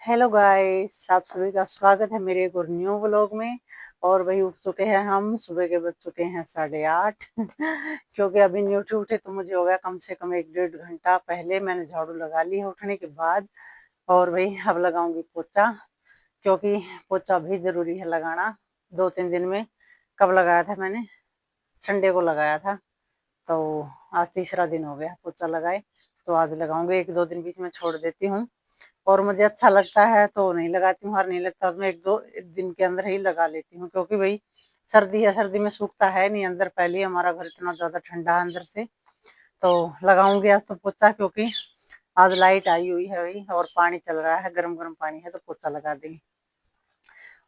Hello guys, आप सभी का स्वागत है मेरे एक और न्यू व्लॉग में। और वही उठ चुके हैं हम, सुबह के बज चुके हैं 8:30 क्योंकि अभी न्यू उठे तो मुझे हो गया कम से कम 1 डेढ़ घंटा पहले मैंने झाड़ू लगा ली है उठने के बाद। और वही अब लगाऊंगी पोछा, क्योंकि पोछा भी जरूरी है लगाना। 2 3 दिन में कब लगाया था मैंने? संडे को लगाया था। तो आज तीसरा दिन हो गया पोछा लगाए, तो आज लगाऊंगी। 1 2 दिन बीच में छोड़ देती हूँ और मुझे अच्छा लगता है तो नहीं लगाती हूँ, और नहीं लगता तो मैं 1 2 दिन के अंदर ही लगा लेती हूँ, क्योंकि भाई सर्दी है, सर्दी में सूखता है नहीं अंदर। पहले ही हमारा घर इतना ज्यादा ठंडा है अंदर से। तो लगाऊंगी आज तो पोछा, क्योंकि आज लाइट आई हुई है भाई और पानी चल रहा है, गर्म गर्म पानी है, तो पोछा लगा देंगे।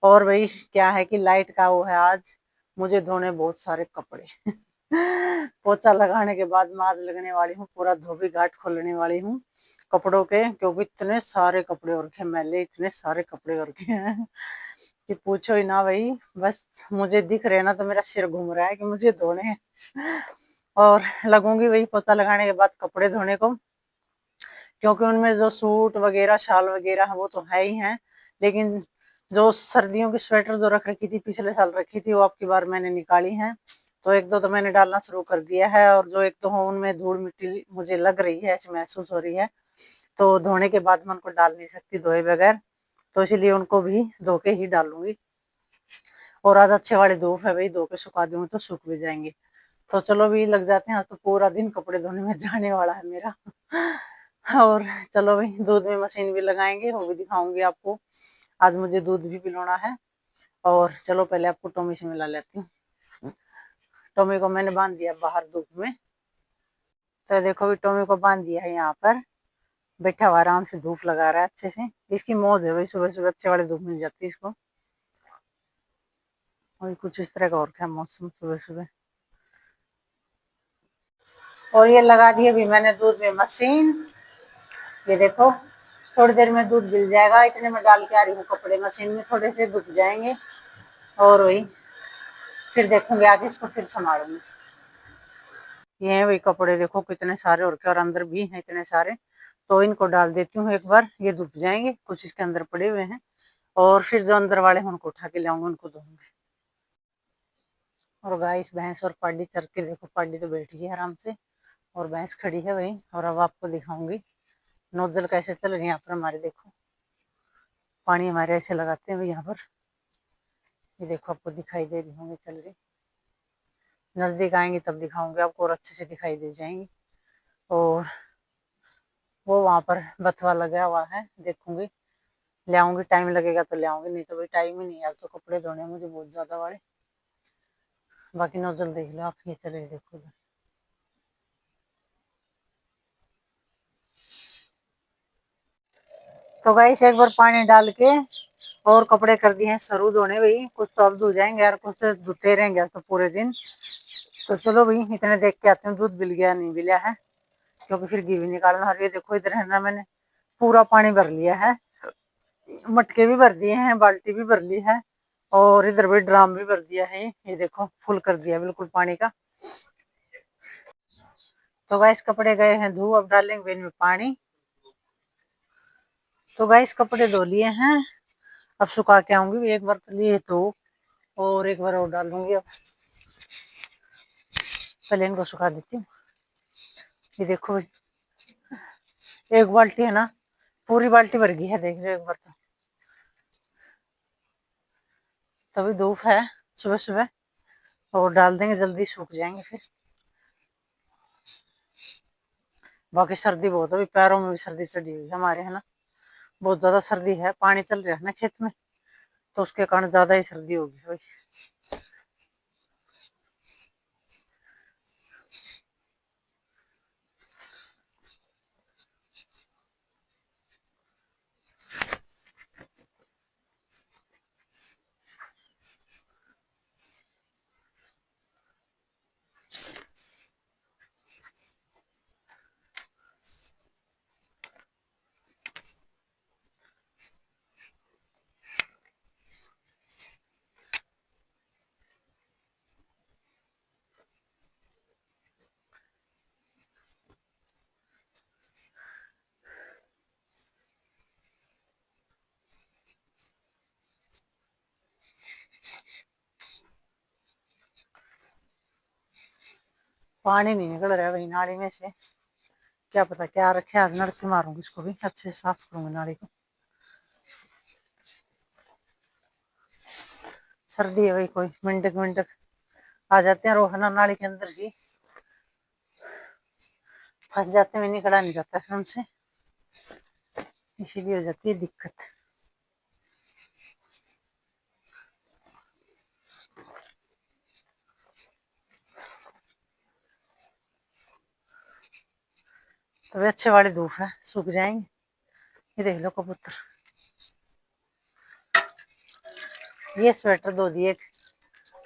और भाई क्या है कि लाइट का वो है आज, मुझे धोने बहुत सारे कपड़े पोछा लगाने के बाद माज लगने वाली हूँ, पूरा धोबी घाट खोलने वाली हूँ कपड़ों के, क्योंकि इतने सारे कपड़े और रखे मैले, इतने सारे कपड़े और रखे हैं कि पूछो ही ना भाई। बस मुझे दिख रहे ना तो मेरा सिर घूम रहा है कि मुझे धोने हैं। और लगूंगी वही पोछा लगाने के बाद कपड़े धोने को, क्योंकि उनमें जो सूट वगैरह शाल वगैरह है वो तो है ही है, लेकिन जो सर्दियों की स्वेटर जो रख रखी थी, पिछले साल रखी थी, वो अब की बार मैंने निकाली है। तो 1 2 तो मैंने डालना शुरू कर दिया है, और जो एक तो हो उनमें धूल मिट्टी मुझे लग रही है, ऐसी महसूस हो रही है। तो धोने के बाद मैं उनको डाल नहीं सकती धोए बगैर, तो इसलिए उनको भी धो के ही डालूंगी। और आज अच्छे वाली धूप है भाई, धो के सुखा दूंगी तो सूख भी जाएंगे। तो चलो भी लग जाते हैं, आज तो पूरा दिन कपड़े धोने में जाने वाला है मेरा। और चलो भाई, दूध में मशीन भी लगाएंगे, वो भी दिखाऊंगी आपको। आज मुझे दूध भी पिलाना है। और चलो पहले आपको टॉमी से मिला लेती हूँ। टॉमी को मैंने बांध दिया बाहर धूप में। तो देखो भी टॉमी को बांध दिया है यहाँ पर, बैठा हुआ आराम से धूप लगा रहा है अच्छे से। इसकी मौज है भाई, सुबह सुबह अच्छे वाली धूप मिल जाती है इसको। और कुछ इस तरह का और क्या मौसम सुबह सुबह। और ये लगा दी अभी मैंने दूध में मशीन। ये देखो, थोड़ी देर में दूध मिल जाएगा, इतने में डाल के आ रही हूँ कपड़े मशीन में, थोड़े से धुप जाएंगे। और वही फिर देखूंगी आगे इसको, फिर संभालूंगी। ये है वही कपड़े, देखो कितने सारे और क्या, और अंदर भी हैं इतने सारे। तो इनको डाल देती हूँ एक बार, ये धुप जाएंगे, कुछ इसके अंदर पड़े हुए हैं। और फिर जो अंदर वाले हैं उनको उठा के लाऊंगी, उनको धोऊंगी। और गाइस, भैंस और पाडी चर के देखो, पाडी तो बैठी है आराम से और भैंस खड़ी है वही। और अब आपको दिखाऊंगी नोजल कैसे चल रही है यहाँ पर हमारे, देखो पानी हमारे ऐसे लगाते हैं भाई यहाँ पर। ये देखो आपको दिखाई दे रही होंगे चल रही। नजदीक आएंगे तब दिखाऊंगी आपको, और अच्छे से दिखाई दे जाएंगी। और वो वहां पर बथवा लगा हुआ है, देखूंगी ले आऊंगी। टाइम लगेगा तो ले आऊंगी, नहीं तो भाई टाइम ही नहीं है आज तो कपड़े धोने मुझे बहुत ज्यादा बड़े। बाकी नोजल देख लो आप, ये चले देखो उधर। तो गाइस एक बार पानी डाल के और कपड़े कर दिए हैं शुरू धोने भाई। कुछ तो अब धो जाएंगे यार, कुछ तो धोते रहेंगे तो पूरे दिन। तो चलो भाई इतने देख के आते हैं दूध मिल गया नहीं मिला है, क्योंकि फिर घी भी निकालना। और ये देखो इधर है ना, मैंने पूरा पानी भर लिया है, मटके भी भर दिए हैं, बाल्टी भी भर ली है, और इधर भी ड्राम भी भर दिया है। ये देखो फुल कर दिया बिल्कुल पानी का। तो गाइस कपड़े गए हैं धो, अब डालेंगे इनमें पानी। तो गाइस कपड़े धो लिए हैं, अब सुखा के आऊंगी। एक बार तो लिए तो, और एक बार और डाल दूंगी। अब पहले इनको सुखा देती हूँ। ये देखो एक बाल्टी है ना, पूरी बाल्टी भर गई है, देख लो एक बार तो। तभी धूप है सुबह सुबह, और डाल देंगे जल्दी सूख जाएंगे फिर। बाकी सर्दी बहुत है, अभी पैरों में भी सर्दी चढ़ी हुई है हमारे, है ना। बहुत ज्यादा सर्दी है, पानी चल रहा है ना खेत में, तो उसके कारण ज्यादा ही सर्दी होगी भाई। पानी नहीं निकल रहा है भाई नाली में से। क्या पता क्या रखे, आज नड़के मारूंगी इसको भी, अच्छे से साफ करूंगी नाली को। सर्दी है भाई, कोई मिनट मिनट आ जाते हैं रोहना नाली के अंदर ही फंस जाते हैं, निकला नहीं जाता है उनसे, इसीलिए हो जाती है दिक्कत। तो वे अच्छे वाले धूप है, सूख जाएंगे। ये देख लो कबूतर, ये स्वेटर धो दिए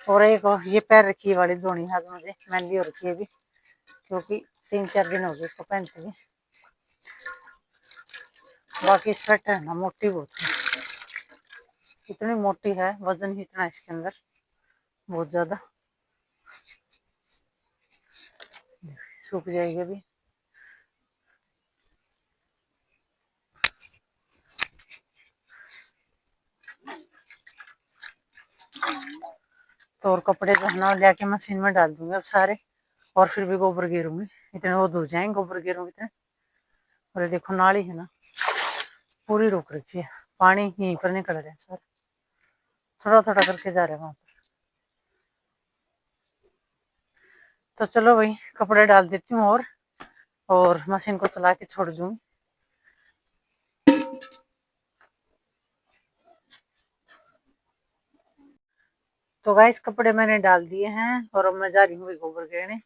और एक ये पैर रखी वाली धोनी आज मुझे, मैंने हो रखी है भी, क्योंकि 3-4 दिन हो गए इसको पहनते हुए। बाकी स्वेटर है ना मोटी बहुत है, इतनी मोटी है, वजन ही इतना इसके अंदर, बहुत ज्यादा। सूख जाएगी अभी। तो और कपड़े जो है ना लेके मशीन में डाल दूंगी अब सारे, और फिर भी गोबर गिरूंगी, इतने वो धुल जाएंगे गोबर गिरूंगी इतने। और देखो नाली है ना पूरी रोक रखी है, पानी यहीं पर निकल रहा है सर, थोड़ा थोड़ा करके जा रहा है वहां पर। तो चलो भाई कपड़े डाल देती हूँ और मशीन को चला के छोड़ दूंगी। तो गाइस कपड़े मैंने डाल दिए हैं और अब मैं जा रही हूँ गोबर गिरने,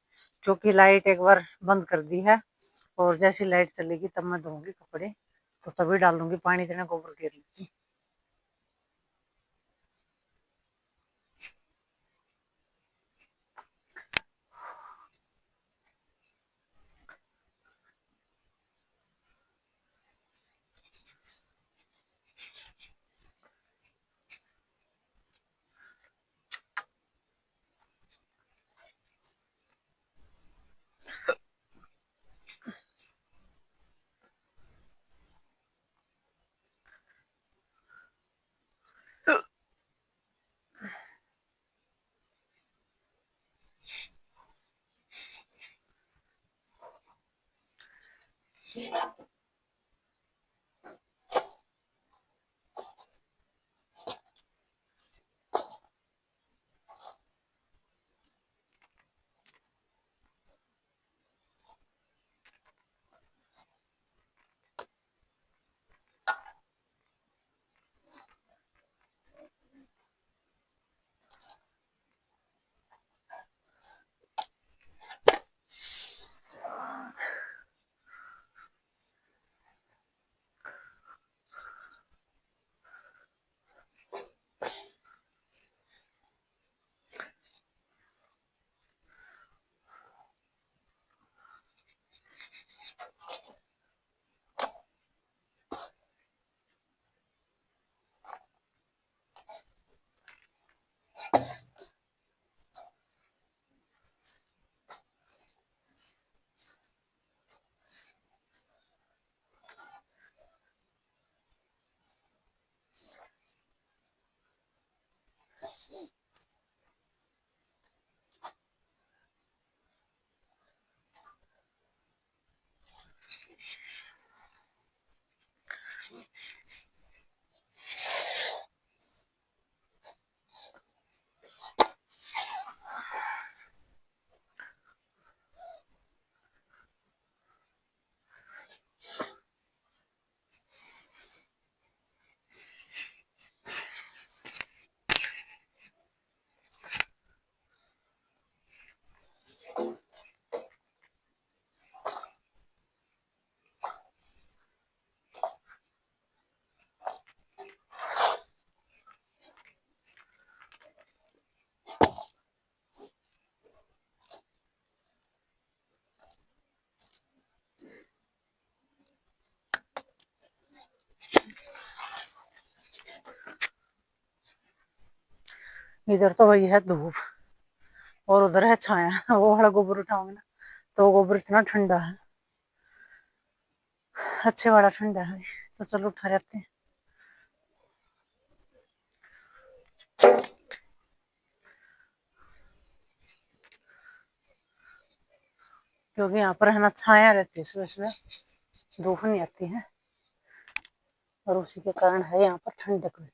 क्योंकि लाइट एक बार बंद कर दी है, और जैसी लाइट चलेगी तब मैं धोऊंगी कपड़े, तो तभी डालूंगी पानी, देना गोबर गिर लेती। इधर तो वही है धूप और उधर है छाया। वो वाला गोबर उठाऊंगी ना तो गोबर इतना ठंडा है, अच्छे वाला ठंडा है, तो चलो उठा जाते हैं। क्योंकि यहाँ पर है ना छाया रहती है, सुबह सुबह धूप नहीं आती है और उसी के कारण है यहाँ पर ठंडक भी।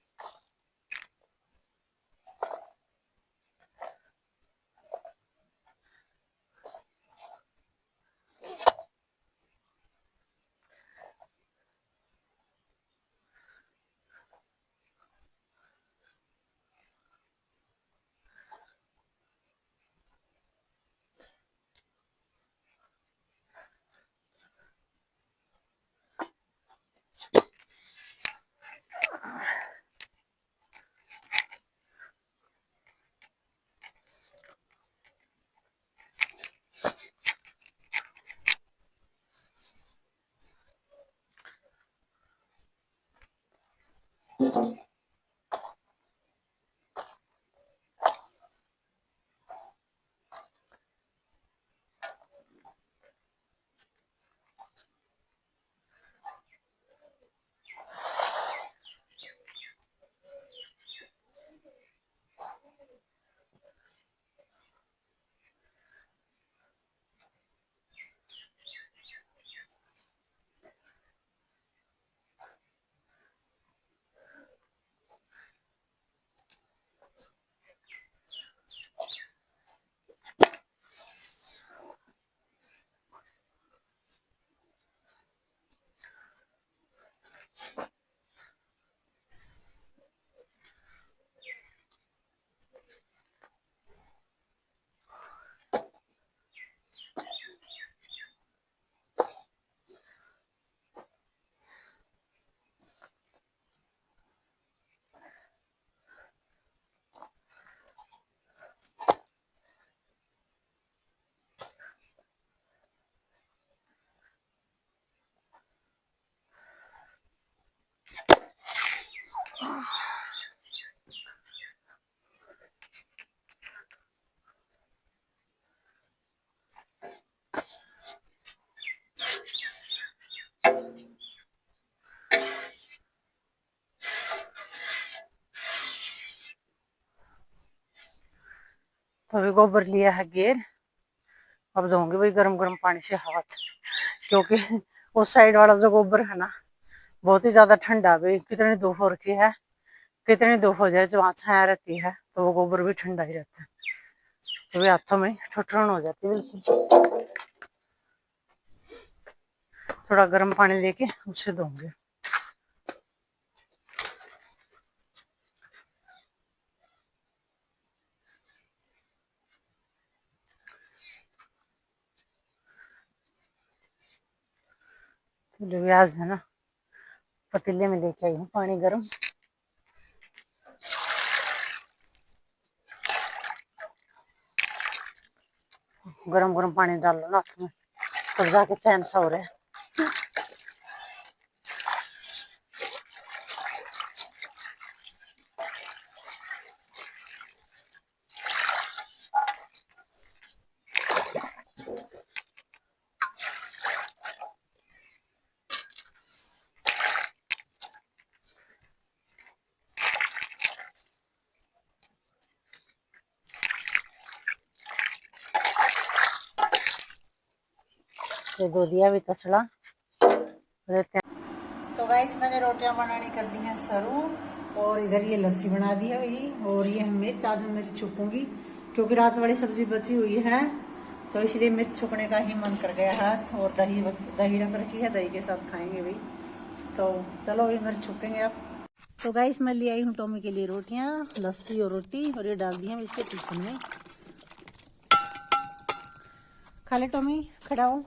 तो अभी गोबर लिया है घेर, अब धोंगे भाई गर्म गर्म पानी से हाथ, क्योंकि उस साइड वाला जो गोबर है ना बहुत ही ज्यादा ठंडा, भाई कितनी धूप हो रखी है, कितनी धूप हो जाए जहाँ छाया रहती है तो वो गोबर भी ठंडा ही रहता है, तो भी हाथों में ठठरण हो जाती है बिल्कुल। थोड़ा गर्म पानी लेके उससे धोंगे। तो आज है ना पतीले में लेके आई हूँ पानी गर्म, गरम गरम पानी डाल लो ना हाथ में तब जाके चैन सा हो रहा है। ये दो दिया भी तसला रहते हैं। तो गाइस मैंने रोटियां बनानी कर दी हैं शुरू, और इधर ये लस्सी बना दी है भाई, और ये मिर्च आज मिर्च छुपूंगी क्योंकि रात वाली सब्जी बची हुई है, तो इसलिए मिर्च छुपने का ही मन कर गया है। और दही दही रख रखी है, दही के साथ खाएंगे भाई, तो चलो अभी मिर्च छुपेंगे आप। तो गाइस मैं ले आई हूँ टॉमी के लिए रोटियां, लस्सी और रोटी, और ये डाल दी है इसके टिफिन में। खा ले टॉमी, खड़ा हो,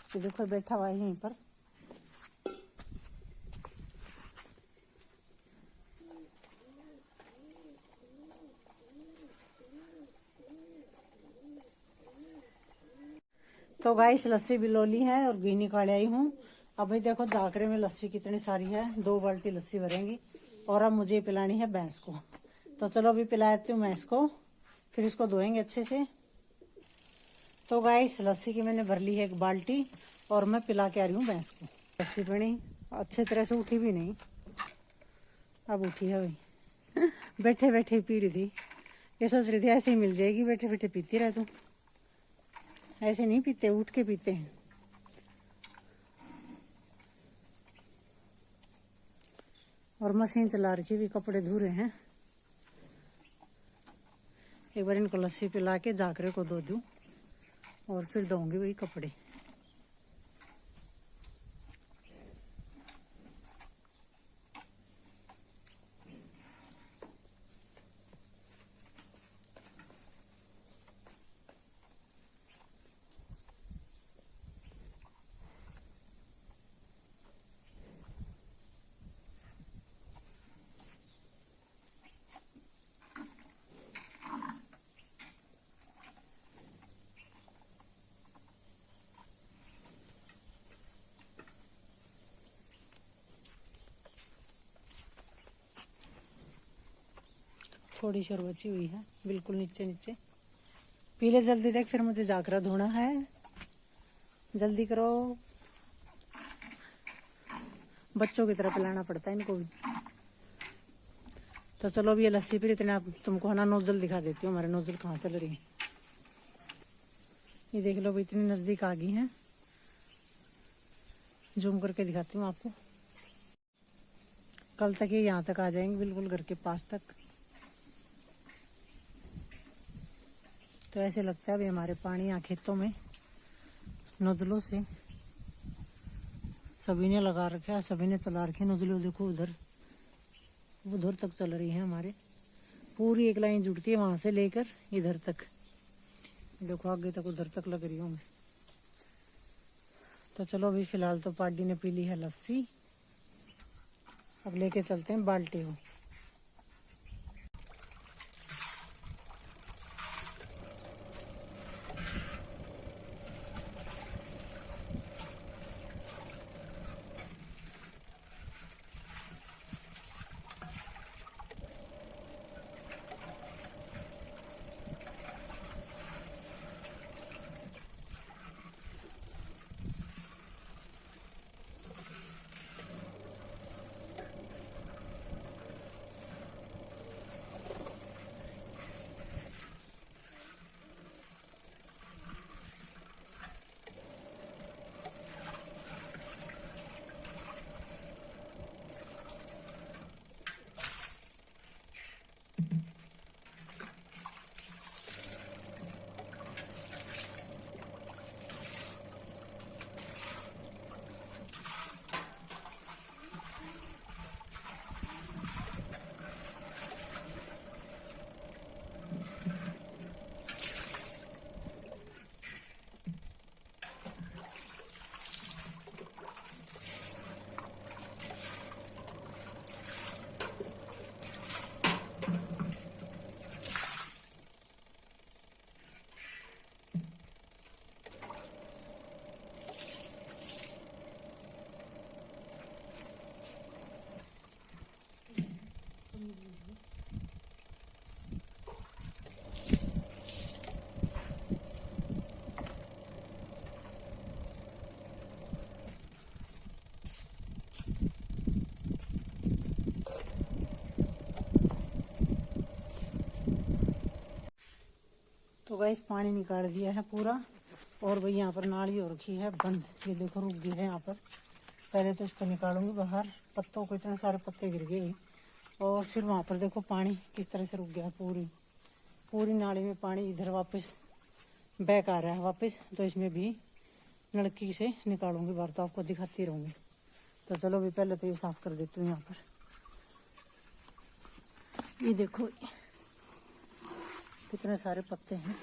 तो देखो बैठा हुआ है यहीं पर। तो गाइस लस्सी भी लो ली है और घी निकाल आई हूँ। अब भाई देखो झाकरे में लस्सी कितनी सारी है, 2 बाल्टी लस्सी भरेंगी, और अब मुझे पिलानी है भैंस को। तो चलो अभी पिला देती हूँ भैंस को, फिर इसको धोएंगे अच्छे से। तो गाइस लस्सी की मैंने भर ली है 1 बाल्टी, और मैं पिला के आ रही हूँ भैंस को। लस्सी पीनी अच्छे तरह से उठी भी नहीं, अब उठी है भाई बैठे बैठे पी रही थी, ये सोच रही थी ऐसे ही मिल जाएगी, बैठे बैठे पीती रह तू, ऐसे नहीं पीते, उठ के पीते हैं। और मशीन चला रखी भी, कपड़े धो रहे हैं। एक बार इनको लस्सी पिला के जाकरे को धो दूं और फिर धोऊंगी वही कपड़े। थोड़ी सी और बची हुई है, बिल्कुल नीचे नीचे। पी ले जल्दी, देख फिर मुझे जाकरा धोना है, जल्दी करो। बच्चों की तरह पिलाना पड़ता है इनको भी। तो चलो अब ये लस्सी फिर इतना तुमको है ना नोजल दिखा देती हूँ, हमारे नोजल कहाँ चल रही है। ये देख लो, इतनी नजदीक आ गई है, जूम करके दिखाती हूँ आपको। कल तक ये यहाँ तक आ जाएंगे, बिल्कुल घर के पास तक। तो ऐसे लगता है अभी हमारे पानी यहाँ खेतों में नोजलों से सभी ने लगा रखा है, सभी ने चला रखे नोजलों। देखो उधर, उधर तक चल रही है हमारे, पूरी एक लाइन जुड़ती है वहां से लेकर इधर तक। देखो आगे तक उधर तक लग रही हूँ। तो चलो अभी फिलहाल तो पार्टी ने पी ली है लस्सी, अब लेके चलते हैं बाल्टी को। तो गाइस पानी निकाल दिया है पूरा, और भाई यहाँ पर नाली हो रखी है बंद। ये देखो रुक गई है यहाँ पर। पहले तो इसको निकालूंगी बाहर, पत्तों को इतने सारे पत्ते गिर गए। और फिर वहाँ पर देखो पानी किस तरह से रुक गया है, पूरी पूरी नाली में पानी इधर वापस बैक आ रहा है वापस। तो इसमें भी नलकी से निकालूंगी बाहर, तो आपको दिखाती रहूंगी। तो चलो अभी पहले तो ये साफ कर देती हूँ। यहाँ पर ये देखो कितने सारे पत्ते हैं।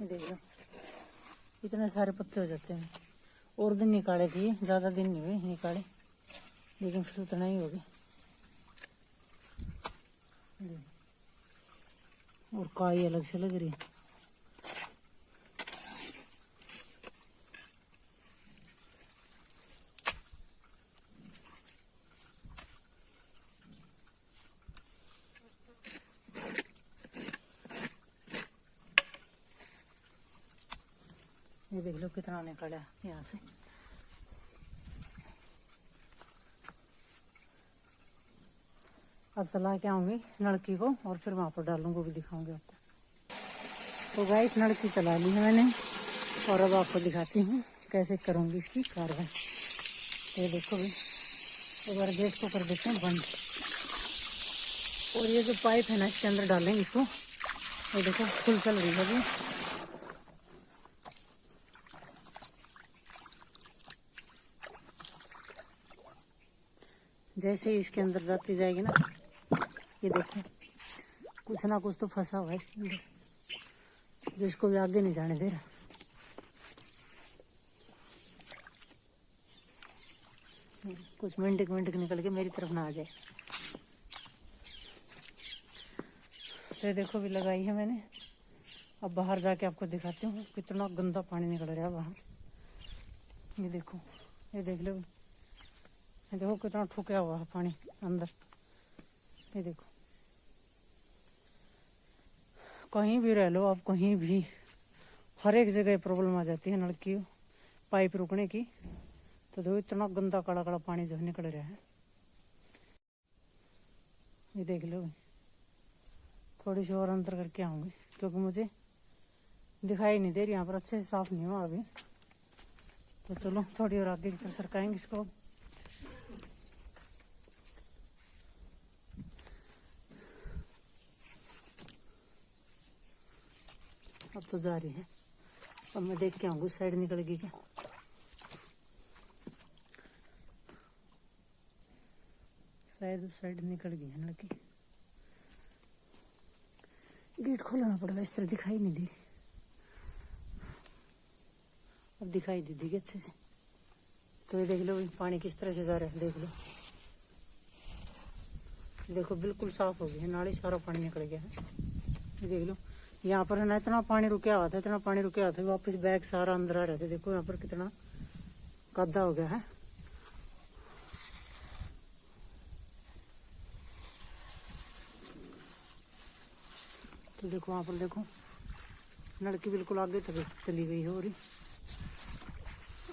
देख लो इतने सारे पत्ते हो जाते हैं। और दिन निकाले थे, ज़्यादा दिन नहीं हुए निकाले, लेकिन फिर उतना ही हो गया। और काई अलग से लग रही है। ये देख लो कितना निकला यहाँ से। अब चला के आऊंगी नलकी को और फिर वहां पर डालूंगी, वो भी दिखाऊंगी आपको। तो गाइस नलकी चला ली है मैंने और अब आपको दिखाती हूँ कैसे करूंगी इसकी कार्रवाई। ये देखो भाई, एक बार गैस को कर देते हैं बंद और ये जो पाइप है ना इसके अंदर डालेंगे इसको। ये देखो फुल चल रही है अभी। जैसे ही इसके अंदर जाती जाएगी ना, ये देखो कुछ ना कुछ तो फंसा हुआ है इसके अंदर, जिसको भी आगे नहीं जाने दे रहा। कुछ मिनट निकल के मेरी तरफ ना आ जाए। तो देखो भी लगाई है मैंने। अब बाहर जाके आपको दिखाती हूँ कितना गंदा पानी निकल रहा है बाहर। ये देखो, ये देख लो, ये देखो कितना ठुका हुआ है पानी अंदर। ये देखो, कहीं भी रह लो आप, कहीं भी, हर एक जगह प्रॉब्लम आ जाती है नलकी पाइप रुकने की। तो देखो इतना गंदा कड़ा कड़ा पानी जो निकल रहा है। ये देख लो, थोड़ी सी और अंदर करके आऊंगी क्योंकि मुझे दिखाई नहीं दे रही यहाँ पर, अच्छे से साफ नहीं हुआ अभी। तो चलो थोड़ी और आगे की तरफ सरकाएंगे इसको। अब तो जा रही है, अब मैं देख के आऊंगी उस साइड निकल गई क्या। शायद उस साइड निकल गई है लड़की। गेट खोलना पड़ेगा, इस तरह दिखाई नहीं दी। अब दिखाई दी थी अच्छे से। तो ये देख लो पानी किस तरह से जा रहा है, देख लो। देखो बिल्कुल साफ हो गई है नाली, सारा पानी निकल गया है। ये देख लो, यहाँ पर है ना इतना पानी रुका हुआ था, इतना पानी रुका हुआ था, वापस बैग सारा अंदर आ रहे थे। देखो यहाँ पर कितना गड्ढा हो गया है। तो देखो वहां पर देखो लड़की बिल्कुल आगे तक चली गई है और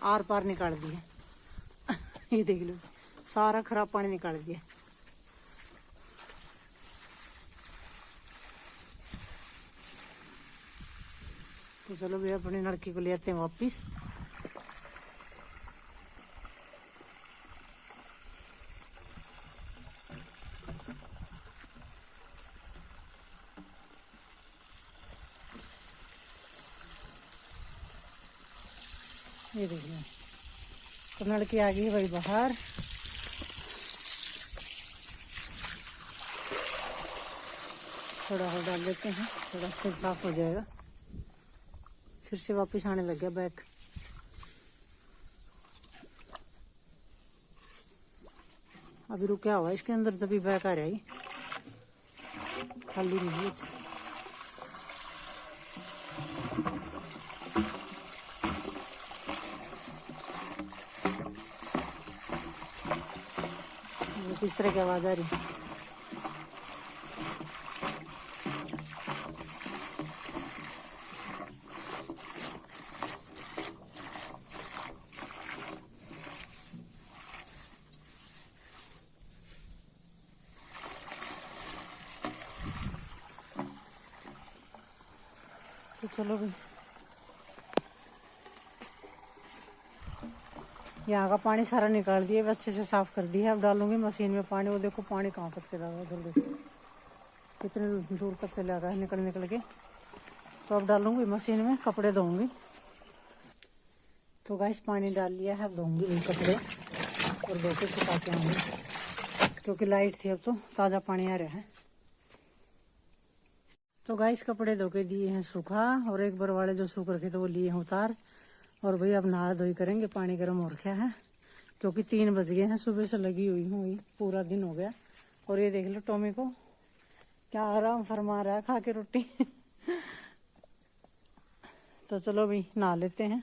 आर पार निकाल दी है। ये देख लो सारा खराब पानी निकाल दिया। तो चलो भैया अपनी लड़की को ले आते हैं वापिस। ये देखिए तो लड़की आ गई है भाई बाहर। थोड़ा और डाल देते हैं, थोड़ा अच्छे साफ हो जाएगा। फिर से वापस आने लग गया बैग। अभी रुका हुआ इसके अंदर, तभी बैग आ रहा है, खाली नहीं है। किस तरह की आवाज आ रही है। तो चलो भाई, यहाँ का पानी सारा निकाल दिया, अच्छे से साफ कर दिया। अब डालूंगी मशीन में पानी। वो देखो पानी कहाँ तक चला गया, उधर देखो कितने दूर तक चला गया निकल निकल के। तो अब डालूंगी मशीन में, कपड़े धोऊंगी। तो गाइस पानी डाल लिया है, अब धोऊंगी कपड़े और धो के सुखा के आऊंगी क्योंकि लाइट थी। अब तो ताज़ा पानी आ रहा है। तो गाइस कपड़े धो के दिए हैं सूखा, और एक बार वाले जो सूख रखे थे वो लिए हैं उतार। और भाई अब नहा धोई करेंगे, पानी गर्म हो रखा है क्योंकि 3 बज गए हैं, सुबह से लगी हुई हूँ, पूरा दिन हो गया। और ये देख लो टॉमी को क्या आराम फरमा रहा है खा के रोटी। तो चलो भाई नहा लेते हैं।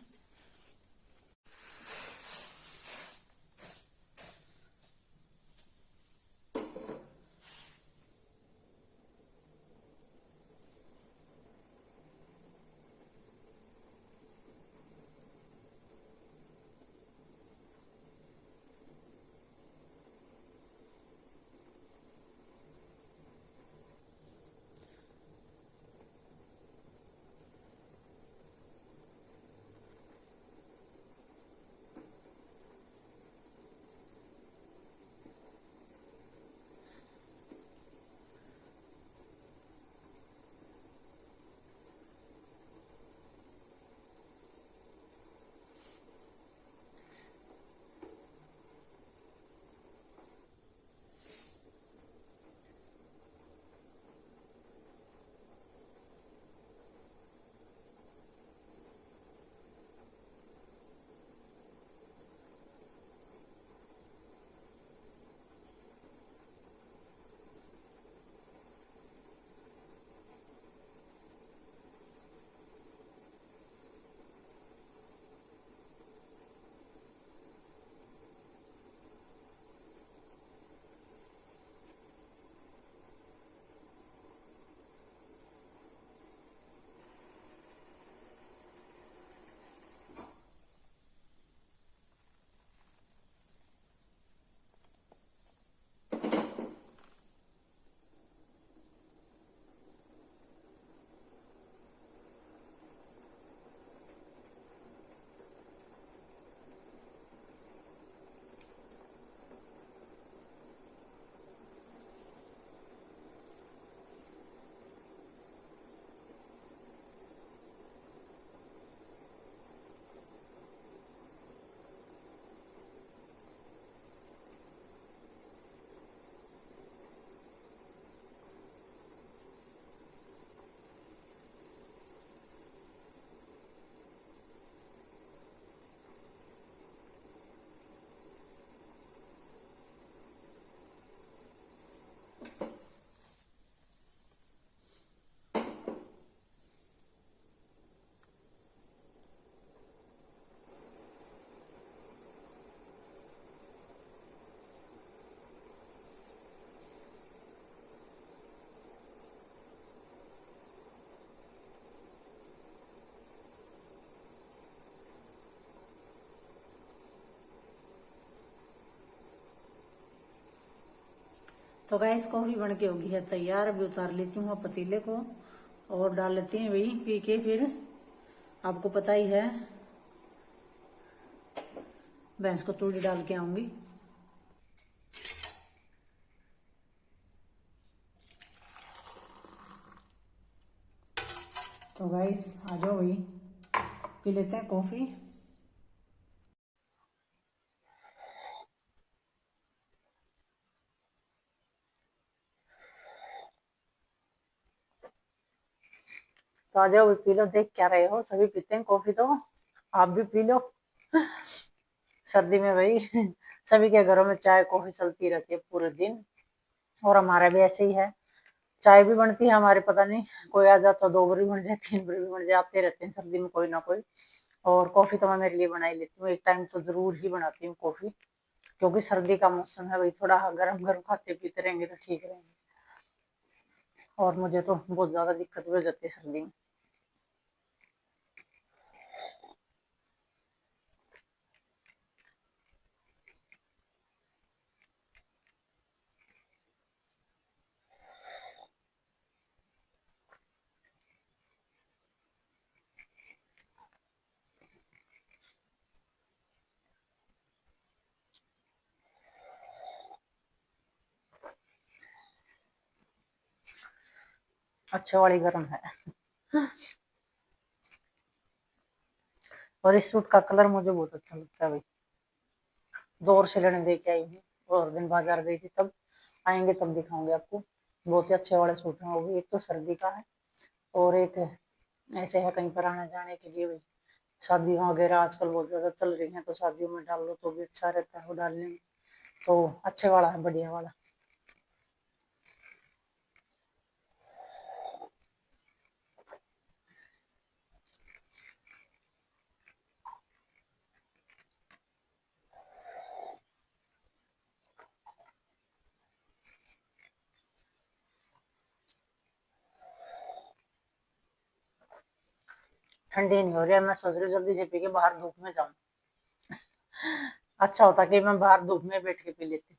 तो गाइस कॉफी बन के होगी है तैयार। अभी उतार लेती हूँ पतीले को और डाल लेते हैं वही पी के। फिर आपको पता ही है भैंस को तूड़ी डाल के आऊंगी। तो गाइस आ जाओ भाई पी लेते हैं कॉफी। तो आ जाओ पी लो। देख क्या रहे हो, सभी पीते हैं कॉफी तो आप भी पी लो। सर्दी में भाई सभी के घरों में चाय कॉफी चलती रहती है पूरे दिन। और हमारा भी ऐसे ही है, चाय भी बनती है हमारे, पता नहीं कोई आ जाता तो 2 बार भी बन जाए 3 बार भी बन जाए, आते रहते हैं सर्दी में कोई ना कोई। और कॉफी तो मैं मेरे लिए बना ही लेती हूँ, एक टाइम तो जरूर ही बनाती हूँ कॉफी, क्योंकि सर्दी का मौसम है भाई, थोड़ा गर्म गर्म खाते पीते रहेंगे तो ठीक रहेंगे। और मुझे तो बहुत ज्यादा दिक्कत भी हो जाती है सर्दी में। अच्छे वाली गर्म है। और इस सूट का कलर मुझे बहुत अच्छा लगता है भाई। 2 और से लेने दे के आई हूँ, और दिन बाजार गई थी तब, आएंगे तब दिखाऊंगे आपको। बहुत ही अच्छे वाले सूट हैं वो भी, एक तो सर्दी का है और एक ऐसे है कहीं पर आने जाने के लिए भाई। शादियाँ वगैरह आजकल बहुत ज्यादा चल रही हैं, तो शादियों में डाल लो तो भी अच्छा रहता है वो डालने में। तो अच्छे वाला है, बढ़िया वाला। ठंडी नहीं हो रही है, मैं सोच रही हूँ जल्दी से पी के बाहर धूप में जाऊं। अच्छा होता कि मैं बाहर धूप में बैठ के पी लेती।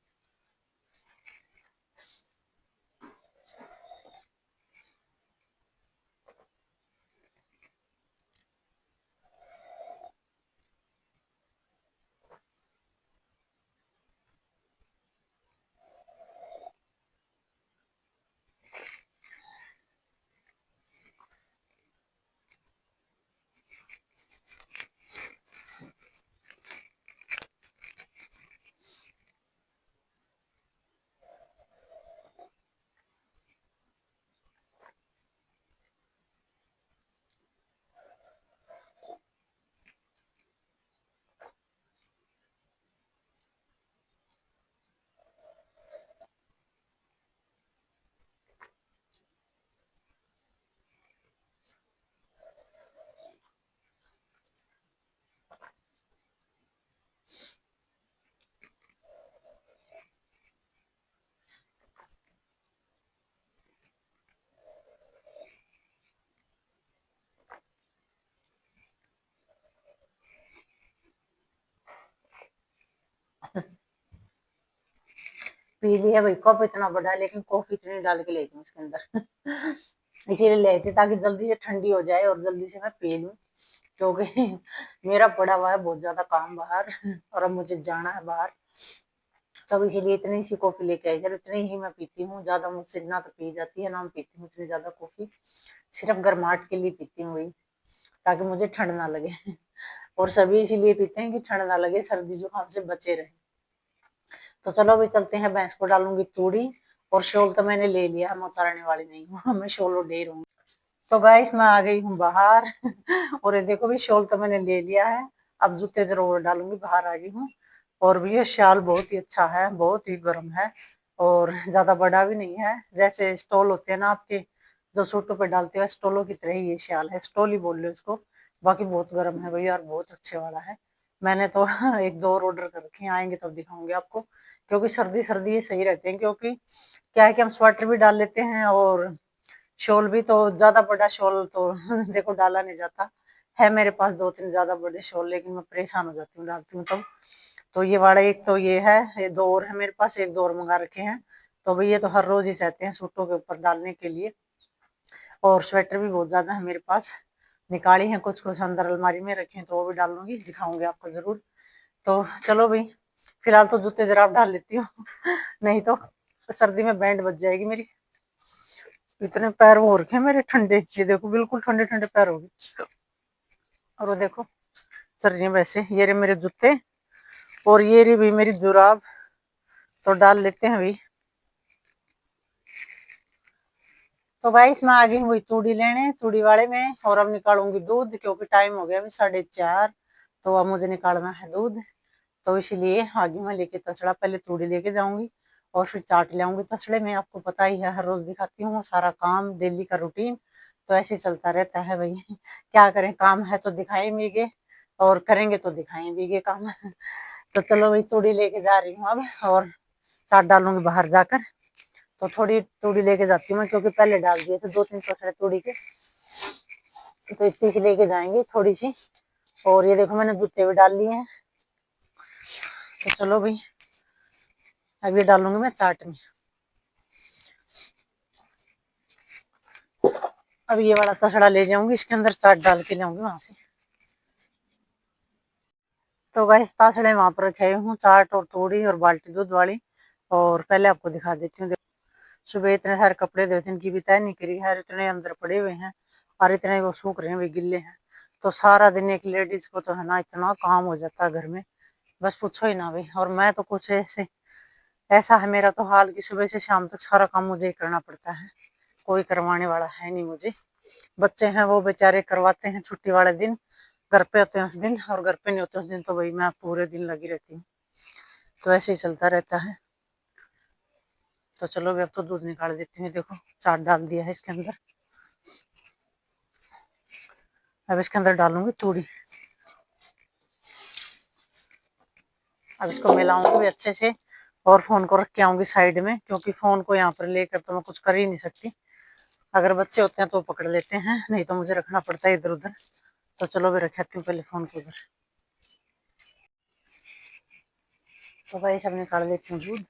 पी ली है भाई, कप इतना बड़ा है लेकिन कॉफी इतनी डाल के लेती हूँ इसके अंदर। इसीलिए लेती ताकि जल्दी से ठंडी हो जाए और जल्दी से मैं पी लूँ, क्योंकि मेरा पड़ा हुआ है बहुत ज्यादा काम बाहर और अब मुझे जाना है बाहर। तब इसीलिए इतनी सी कॉफी लेके आई, जब इतनी ही मैं पीती हूँ, ज्यादा मुझसे ना तो पी जाती है ना मैं पीती हूँ इतनी ज्यादा कॉफी। सिर्फ गर्माहट के लिए पीती हूँ वही, ताकि मुझे ठंड ना लगे। और सभी इसीलिए पीते हैं कि ठंड ना लगे, सर्दी जुकाम से बचे रहे। तो चलो अभी चलते हैं, भैंस को डालूंगी तूड़ी। और शॉल तो मैंने ले लिया, मैं उतारने वाली नहीं हूँ। मैं शॉल और दे रहूंगी। तो गाइस मैं आ गई हूँ बाहर। और ये देखो भी शॉल तो मैंने ले लिया है, अब जूते जरूर डालूंगी, बाहर आ गई हूँ। और भी ये शाल बहुत ही अच्छा है, बहुत ही गर्म है। और ज्यादा बड़ा भी नहीं है, जैसे स्टॉल होते हैं ना आपके, जो सूटों पे डालते हैं स्टॉलों की तरह ही ये शाल है, स्टॉल ही बोल लो इसको। बाकी बहुत गर्म है भैया, और बहुत अच्छे वाला है। मैंने तो एक दो और ऑर्डर कर रखे हैं, आएंगे तब दिखाऊंगी आपको। क्योंकि सर्दी सर्दी ये सही रहते हैं, क्योंकि क्या है कि हम स्वेटर भी डाल लेते हैं और शॉल भी। तो ज्यादा बड़ा शॉल तो देखो डाला नहीं जाता है, मेरे पास 2 3 ज्यादा बड़े शॉल, लेकिन मैं परेशान हो जाती हूँ डालती हूँ तब। तो ये वाला एक तो ये है, ये 2 और है मेरे पास, एक 2 और मंगा रखे हैं। तो भैया तो हर रोज ही चाहते हैं सूटों के ऊपर डालने के लिए। और स्वेटर भी बहुत ज्यादा है मेरे पास, निकाली हैं कुछ कुछ अंदर अलमारी में रखे हैं, तो वो भी डालूंगी, दिखाऊंगी आपको जरूर। तो चलो भाई, फिलहाल तो जूते जराब डाल लेती हूँ नहीं तो सर्दी में बैंड बज जाएगी मेरी। इतने पैर हो रखे हैं मेरे ठंडे, ये देखो बिल्कुल ठंडे ठंडे पैर हो गए। और वो देखो चल रही है वैसे, ये रहे मेरे जूते और ये रही भी मेरी जुराब। तो डाल लेते हैं भाई। तो भाई इसमें आ गई हुई तूड़ी लेने, तूड़ी वाले में, और अब निकालूंगी दूध, क्योंकि टाइम हो गया अभी 4:30। तो अब मुझे निकालना है दूध, तो इसीलिए आगे मैं लेके तसड़ा, पहले तूड़ी लेके जाऊंगी और फिर चाट ले आऊंगी तसड़े में। आपको पता ही है, हर रोज दिखाती हूँ सारा काम, डेली का रूटीन तो ऐसे ही चलता रहता है भाई क्या करें, काम है तो दिखाएंगे और करेंगे तो दिखाएंगे काम तो चलो भाई, तूड़ी लेके जा रही हूँ अब, और चाट डालूंगी बाहर जाकर। तो थोड़ी तूड़ी लेके जाती हूँ मैं, क्योंकि पहले डाल दिए थे 2-3 तसड़े तूड़ी के, तो इतनी सी लेके जाएंगे थोड़ी सी। और ये देखो मैंने जूते भी डाल लिए हैं। तो चलो भाई, अब ये डालूंगी मैं चाट में। अब ये वाला तसड़ा ले जाऊंगी, इसके अंदर चाट डाल के लाऊंगी वहां से। तो गाइस तासड़े वहां पर रखे हूँ, चाट और तोड़ी और बाल्टी दूध वाली। और पहले आपको दिखा देती हूँ। सुबह इतने सारे कपड़े दो दिन की भी तय नहीं करी है, इतने अंदर पड़े हुए हैं और इतने वो सूख रहे हैं, वे गिल्ले हैं। तो सारा दिन एक लेडीज को तो है ना इतना काम हो जाता है घर में, बस पूछो ही ना भाई। और मैं तो कुछ ऐसे, ऐसा है मेरा तो हाल कि सुबह से शाम तक सारा काम मुझे ही करना पड़ता है, कोई करवाने वाला है नहीं मुझे। बच्चे हैं वो बेचारे करवाते हैं छुट्टी वाले दिन, घर पे होते हैं उस दिन, और घर पे नहीं होते उस दिन तो भाई मैं पूरे दिन लगी रहती हूँ। तो ऐसे ही चलता रहता है। तो चलो अब तो दूध निकाल देती हूँ, देखो चाट डाल दिया है इसके अंदर। अब इसके अंदर डालूंगी तूड़ी। अब इसको मिलाऊंगी भी अच्छे से, और फोन को रख के आऊंगी साइड में, क्योंकि फोन को यहाँ पर लेकर तो मैं कुछ कर ही नहीं सकती। अगर बच्चे होते हैं तो पकड़ लेते हैं, नहीं तो मुझे रखना पड़ता है इधर उधर। तो चलो मैं रखाती हूँ पहले फोन को उधर। तो भाई सब निकाल लेती हूँ दूध।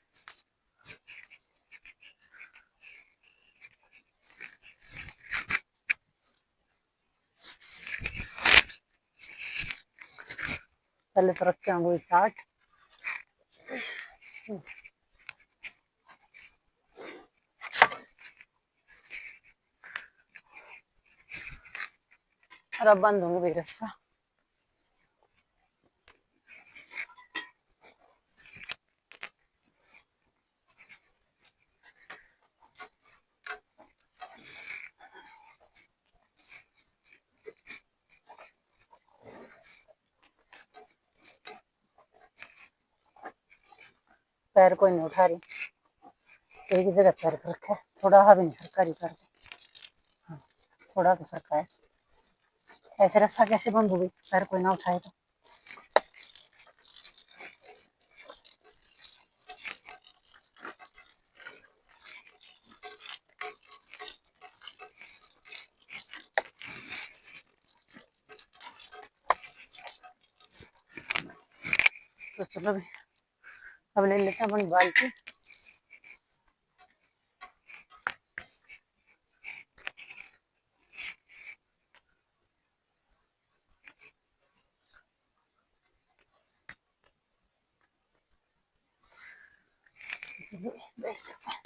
पहले तो रख के आऊंगी चाट। और अब बंद होंगे भाई रस्सा। पैर कोई नहीं उठा रही, एक ही जगह पैर पर रखा है, थोड़ा सा भी नहीं सरका रही पैर को। हाँ, थोड़ा तो सरका है। ऐसे रस्सा कैसे बंद होगी, पैर कोई ना उठाए तो। तो चलो भाई, अब ले लेते हैं अपनी बाल्टी। बैठ सकते हैं।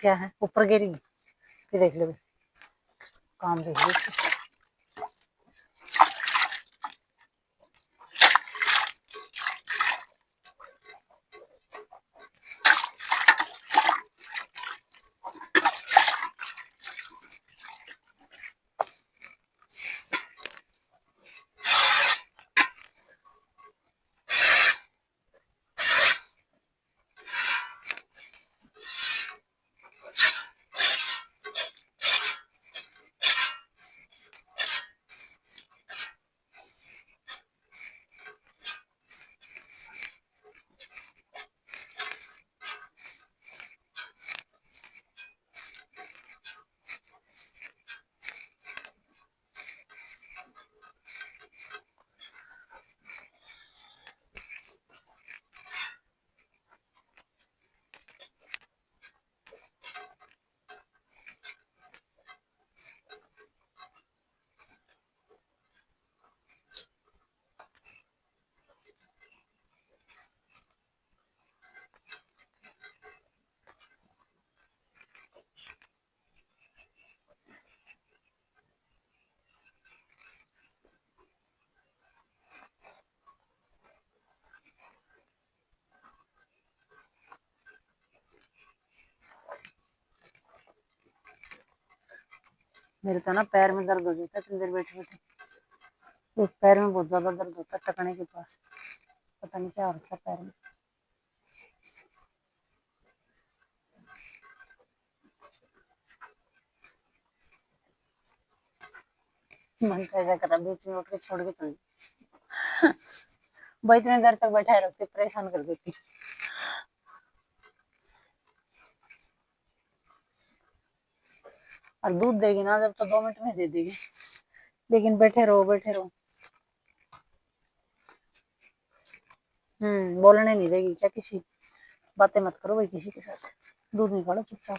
क्या है ऊपर गिरी, ये देख लो काम देख लो इसका। मेरे तो ना पैर में दर्द हो जाता है इतनी देर बैठे बैठे। एक पैर में बहुत ज्यादा दर्द होता है टखने के पास। पता नहीं क्या हो रखा है पैर में। मन तो ऐसा कर रहा बीच में उठ के छोड़ के चल जाऊं। भाई इतने देर तक बैठा रखती परेशान कर देती। और दूध देगी ना जब तो 2 मिनट में दे देगी। लेकिन बैठे रहो बैठे रहो। बोलने नहीं देगी क्या किसी। बातें मत करो भाई किसी के साथ। दूध निकालो चुपचाप।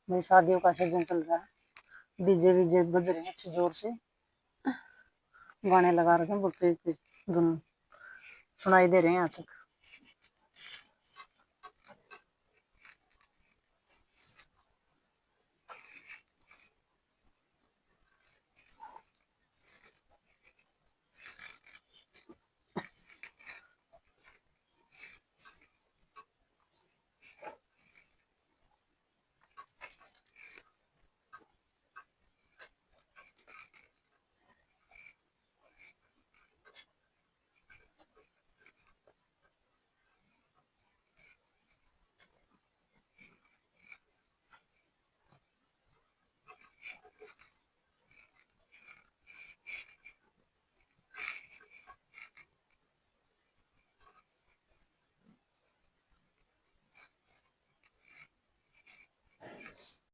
मेरी शादियों का सीजन चल रहा है। डीजे वीजे बज रहे हैं अच्छे जोर से। गाने लगा रखे हैं बहुत तेज तेज। धुन सुनाई दे रहे हैं यहाँ तक।